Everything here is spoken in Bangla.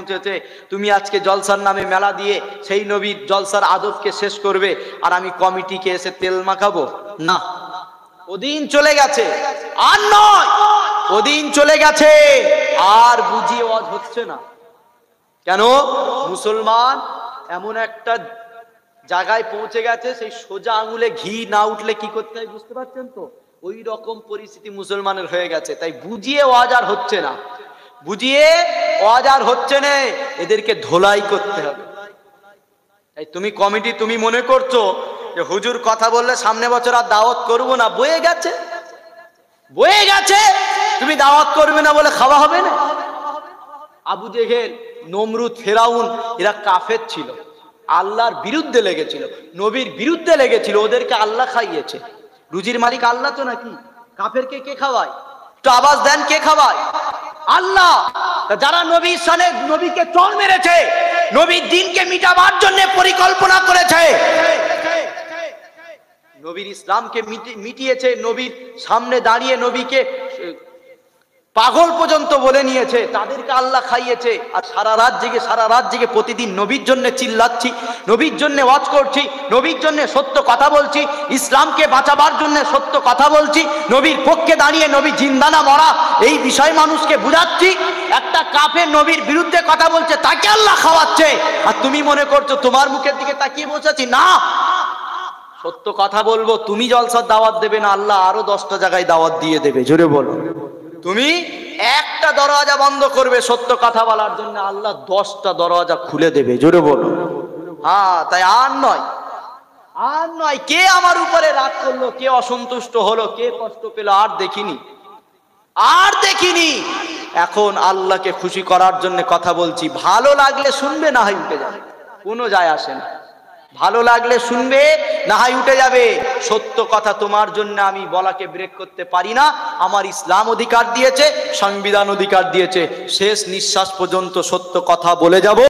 পৌঁছেছে, তুমি আজকে জলসার নামে মেলা দিয়ে সেই নবীর জলসার আদবকে শেষ করবে, আর আমি কমিটিকে এসে তেল মাখাবো? না, ওদিন চলে গেছে, আর নয়, ওদিন চলে গেছে, আর বুঝিয়ে ওয়াজ হচ্ছে না। কেন? মুসলমান এমন একটা জায়গায় পৌঁছে গেছে, সেই সোজা আঙুলে ঘি না উঠলে কি করতে হয় বুঝতে পারছেন তো? ওই রকম পরিস্থিতি মুসলমানের হয়ে গেছে। তাই বুঝিয়ে ওয়াজ আর হচ্ছে না, বুঝিয়ে ওয়াজ আর হচ্ছে না, এদেরকে ধোলাই করতে হবে। তাই তুমি কমিটি, তুমি মনে করছো যে হুজুর কথা বললে সামনে বছর আর দাওয়াত করবো না, বয়ে গেছে, বয়ে গেছে, তুমি দাওয়াত করবে না বলে খাওয়া হবে না। আবু জেহেল, নমরুদ, ফেরাউন এরা কাফের ছিল, আল্লাহর বিরুদ্ধে লেগেছিল, নবীর বিরুদ্ধে লেগেছিল, ওদেরকে আল্লাহ খাইয়েছে। রুজির মালিক আল্লাহ তো নাকি? কাফেরকে কে খাওয়ায়? তো আওয়াজ দেন, কে খাওয়ায়? আল্লাহ। যারা নবীর সানে নবীকে চল মেরেছে, নবীর দ্বীনকে মিটাবার জন্য পরিকল্পনা করেছে, নবীর ইসলামকে মিটিয়েছে, নবীর সামনে দাঁড়িয়ে নবীকে পাগল পর্যন্ত বলে নিয়েছে, তাদেরকে আল্লাহ খাইয়েছে। আর সারা রাত জেগে প্রতিদিন নবীর জন্য চিল্লাচ্ছি, নবীর জন্য ওয়াজ করছি, নবীর জন্য সত্য কথা বলছি, ইসলামকে বাঁচাবার জন্য সত্য কথা বলছি, নবীর পক্ষে দাঁড়িয়ে নবী জিন্দা না মরা এই বিষয় মানুষকে বুঝাচ্ছি। একটা কাফের নবীর বিরুদ্ধে কথা বলছে, তাকে আল্লাহ খাওয়াচ্ছে, আর তুমি মনে করছো তোমার মুখের দিকে তাকিয়ে বসেছি? না, সত্য কথা বলবো, তুমি জলসার দাওয়াত দেবে না, আল্লাহ আরো 10টা জায়গায় দাওয়াত দিয়ে দেবে। জোরে বলো। তুমি একটা দরওয়াজা বন্ধ করবে সত্য কথা বলার জন্য, আল্লাহ 10টা দরওয়াজা খুলে দেবে। জোরে বলো। হ্যাঁ, তাই আর নয়, আর নয়, কে আমার উপরে রাগ করলো, কে অসন্তুষ্ট হলো, কে কষ্ট পেল, আর দেখিনি, আর দেখিনি। এখন আল্লাহকে খুশি করার জন্য কথা বলছি। ভালো লাগলে শুনবে, না হয় উঠে যাবে, কোনো যায় আসে না। ভালো লাগলে শুনবে, না হয় উঠে যাবে। সত্য কথা তোমার জন্য আমি বলাকে ব্রেক করতে পারি না। আমার ইসলাম অধিকার দিয়েছে, সংবিধান অধিকার দিয়েছে, শেষ নিঃশ্বাস পর্যন্ত সত্য কথা বলে যাব।